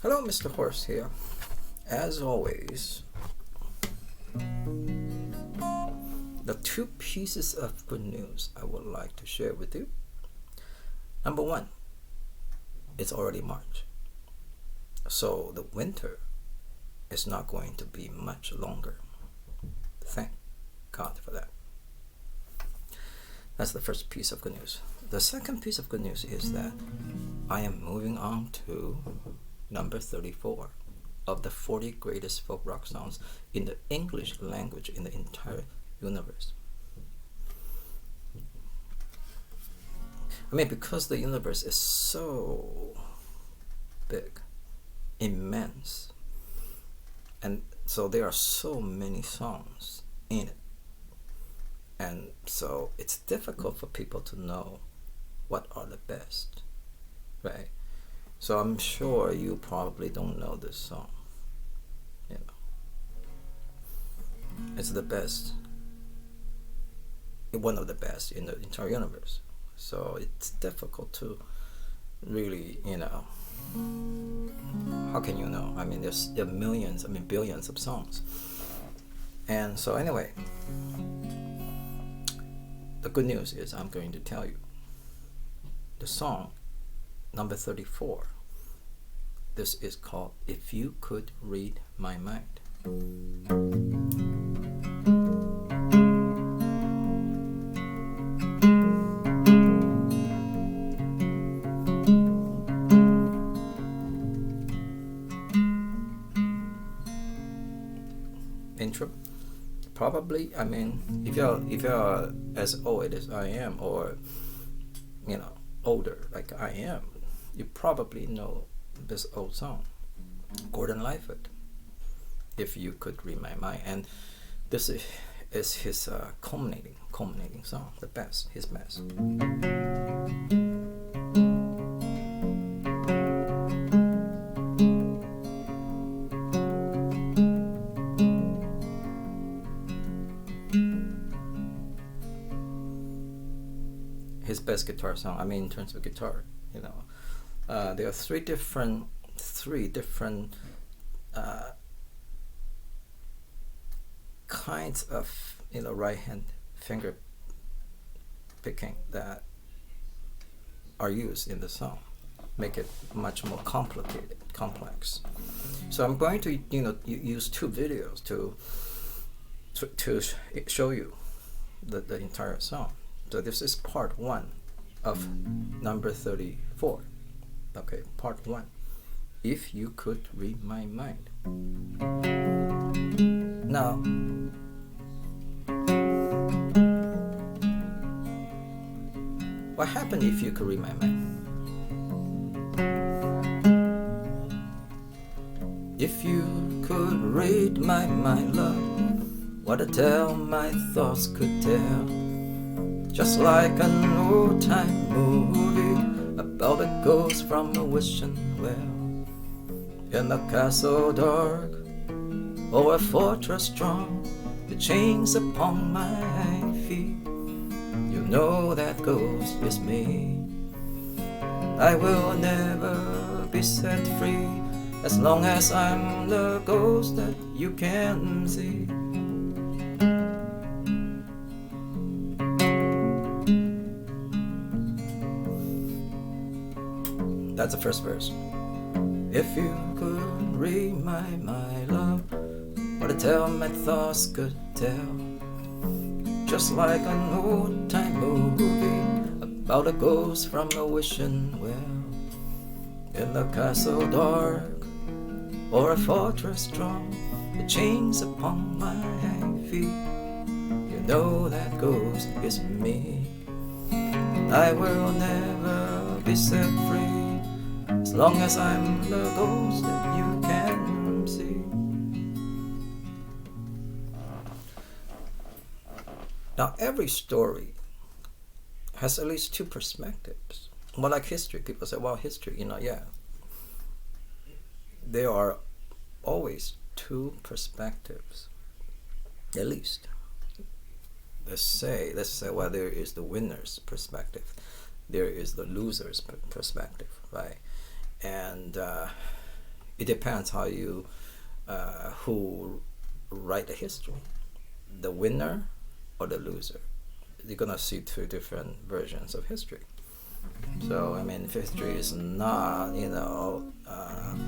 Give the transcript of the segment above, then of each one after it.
Hello, Mr. Horse here. As always, the two pieces of good news I would like to share with you. Number one, it's already March. So the winter is not going to be much longer. Thank God for that. That's the first piece of good news. The second piece of good news is that I am moving on to number 34 of the 40 greatest folk rock songs in the English language in the entire universe. I mean, because the universe is so big, immense, and so there are so many songs in it, and so it's difficult for people to know what are the best, right? So I'm sure you probably don't know this song. You know, it's the best, one of the best in the entire universe. So it's difficult to really, how can you know? I mean, there are millions, billions of songs. And so anyway, the good news is I'm going to tell you the song number 34. This is called If You Could Read My Mind. Intro. Probably, if you're as old as I am, or older like I am, you probably know this old song, Gordon Lightfoot, If You Could Read My Mind. And this is his culminating song, his best. His best guitar song, in terms of guitar, there are three different kinds of right hand finger picking that are used in the song, make it much more complex. So I'm going to use two videos to show you the entire song. So this is part one of number 34. Okay, part one. If You Could Read My Mind. Now, what happened if you could read my mind? If you could read my mind, love, what a tale my thoughts could tell. Just like an old-time movie about a ghost from a wishing well, in a castle dark or a fortress strong, the chains upon my feet. You know that ghost is me. I will never be set free as long as I'm the ghost that you can see. That's the first verse. If you could read my love, what a tale my thoughts could tell. Just like an old-time movie about a ghost from a wishing well, in a castle dark or a fortress strong, the chains upon my feet. You know that ghost is me. I will never be set free as long as I'm the ghost that you can see. Now, every story has at least two perspectives. Well, like history, people say, well, history, there are always two perspectives, at least. Let's say, well, there is the winner's perspective, there is the loser's perspective, right? And it depends how you who write the history, the winner or the loser. You're gonna see two different versions of history. So I mean, history is not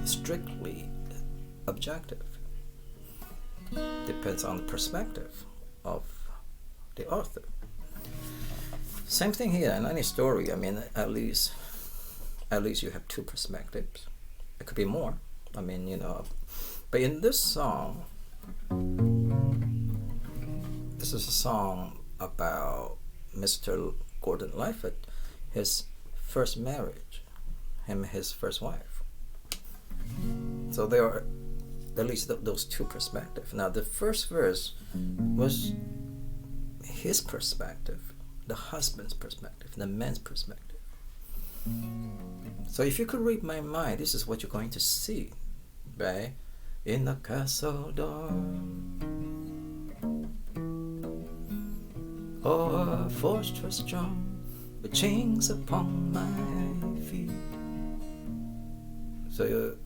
strictly objective. Depends on the perspective of the author. Same thing here in any story. I mean, at least you have two perspectives. It could be more. I mean, but in this song, this is a song about Mr. Gordon Lightfoot, his first marriage, him and his first wife. So there are at least those two perspectives. Now the first verse was his perspective, the husband's perspective, the man's perspective. So if you could read my mind, this is what you're going to see, right? In the castle door, or a fortress strong, with chains upon my feet. So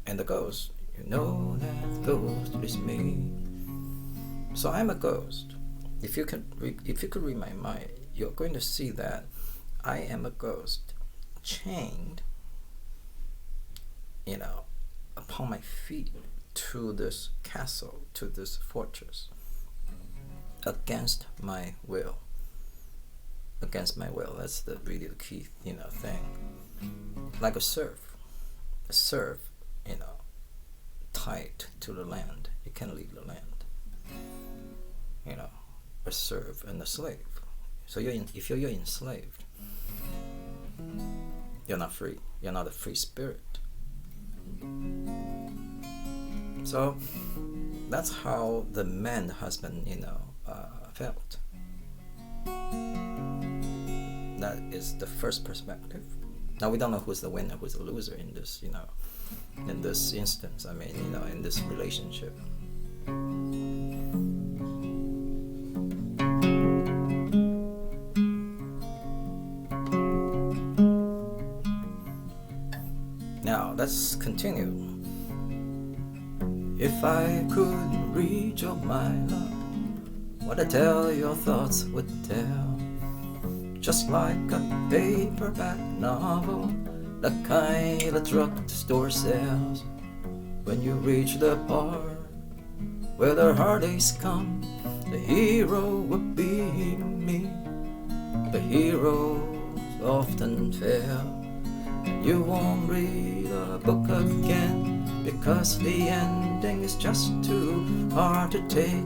and the ghost, that ghost is me. So I'm a ghost. If you could read my mind, you're going to see that I am a ghost, chained, upon my feet to this castle, to this fortress, against my will. Against my will. That's really the key, thing. Like a serf, tied to the land. You can't leave the land. A serf and a slave. So if you're enslaved, you're not free. You're not a free spirit. So that's how the man, the husband, felt. That is the first perspective. Now we don't know who's the winner, who's the loser in this, in this instance. I mean, in this relationship. Now let's continue. If I could read your mind, what I tell your thoughts would tell. Just like a paperback novel, the kind the drugstore sells. When you reach the part where the heartaches come, the hero would be me. The heroes often fail. You won't read a book again, because the ending is just too hard to take.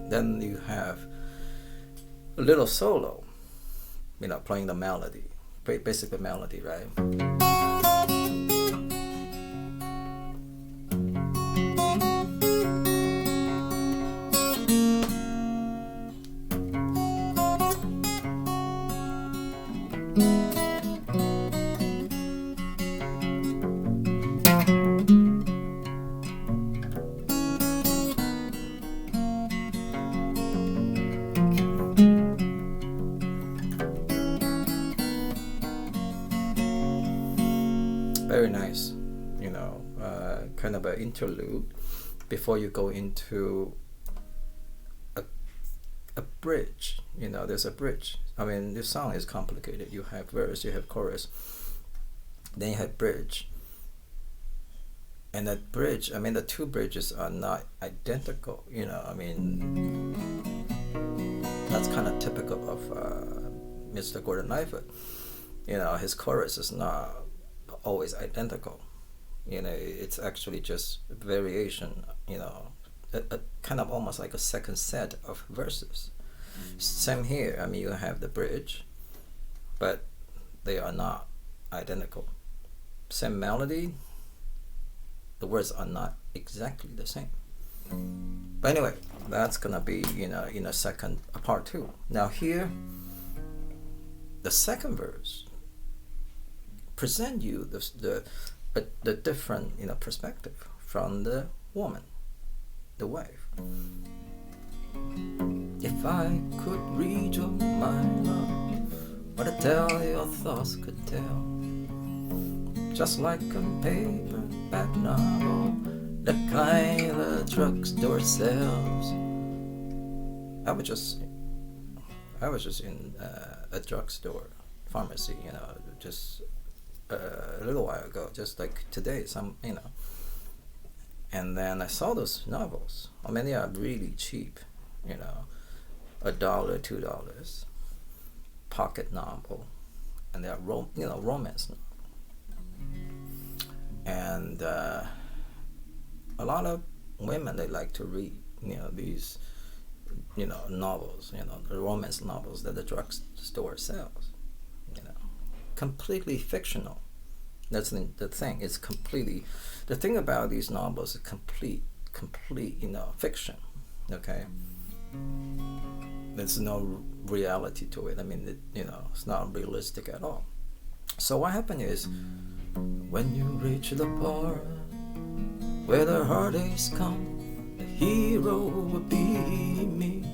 Then you have a little solo, playing the melody, basically melody, right? Very nice, kind of an interlude before you go into a bridge. There's a bridge. I mean, this song is complicated. You have verse, you have chorus, then you have bridge. And that bridge, I mean, the two bridges are not identical. That's kind of typical of Mr. Gordon Lightfoot. His chorus is not always identical. It's actually just variation, a kind of almost like a second set of verses. Same here. I mean, you have the bridge, but they are not identical. Same melody, the words are not exactly the same. But anyway, that's gonna be in a second, part two. Now here, the second verse present you the different, perspective from the woman, the wife. If I could read your mind, love, what a tale your thoughts could tell, just like a paperback novel, the kind the drugstore sells. I was just in a drugstore, pharmacy, just a little while ago, just like today, and then I saw those novels. I mean, they are really cheap, $1, $2, pocket novel, and they are romance novel. And a lot of women, they like to read, these, novels, the romance novels that the drugstore sells, completely fictional. That's the thing. It's completely, the thing about these novels is complete, fiction. Okay. There's no reality to it. I mean, it's not realistic at all. So what happened is, when you reach the part where the heartaches come, the hero will be me.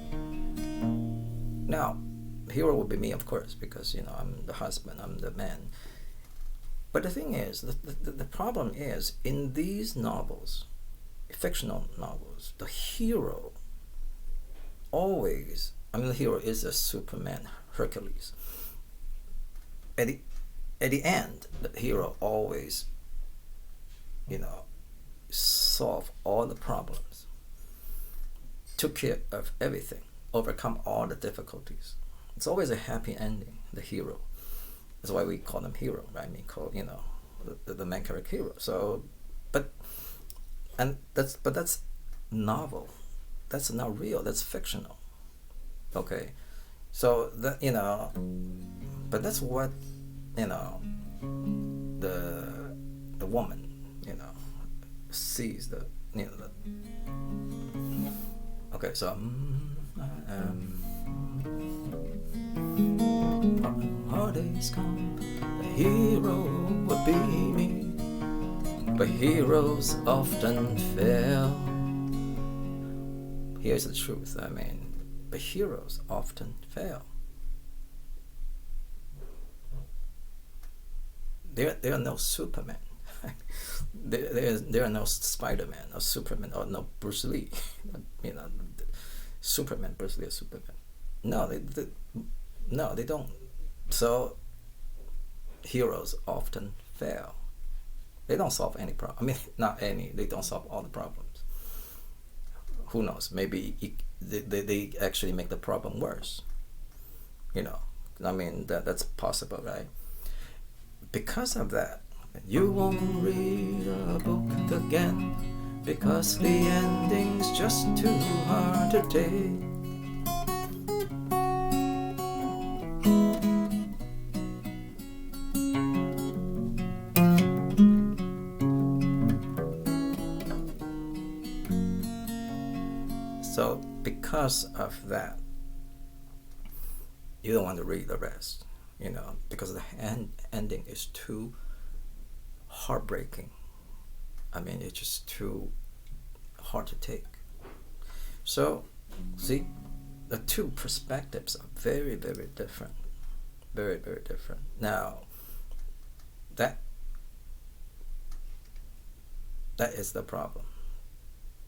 Now, the hero will be me, of course, because I'm the husband, I'm the man. But the thing is, the problem is, in these novels, fictional novels, the hero always, the hero is a Superman, Hercules. At the end, the hero always, solve all the problems, took care of everything, overcome all the difficulties. It's always a happy ending, the hero. That's why we call them hero, right? We call, the main character hero. So, that's novel. That's not real. That's fictional. Okay, so that but that's what the woman sees okay. So heartaches come, the hero will be me, but heroes often fail. Here's the truth. But heroes often fail. There are no Superman. there are no Spider-Man or Superman or no Bruce Lee. Superman, Bruce Lee, or Superman. No, they don't. So heroes often fail. They don't solve any problem. Not any. They don't solve all the problems. Who knows? Maybe they actually make the problem worse. That's possible, right? Because of that, you won't read a book again, because the ending's just too hard to take. So because of that, you don't want to read the rest, because the ending is too heartbreaking. It's just too hard to take. So, see, the two perspectives are very, very different. Very, very different. Now, that is the problem.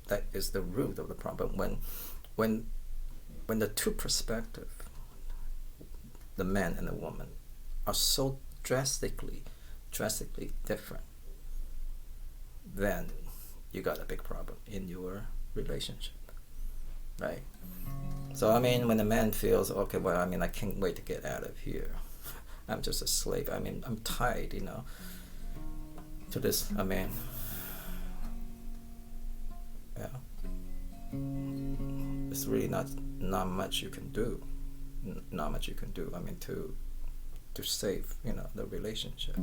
That is the root of the problem. When the two perspectives, the man and the woman, are so drastically different, then you got a big problem in your relationship, right? So when the man feels, okay, well, I can't wait to get out of here. I'm just a slave. I'm tied, to this. Yeah. It's really not much you can do. Not much you can do. To save, the relationship.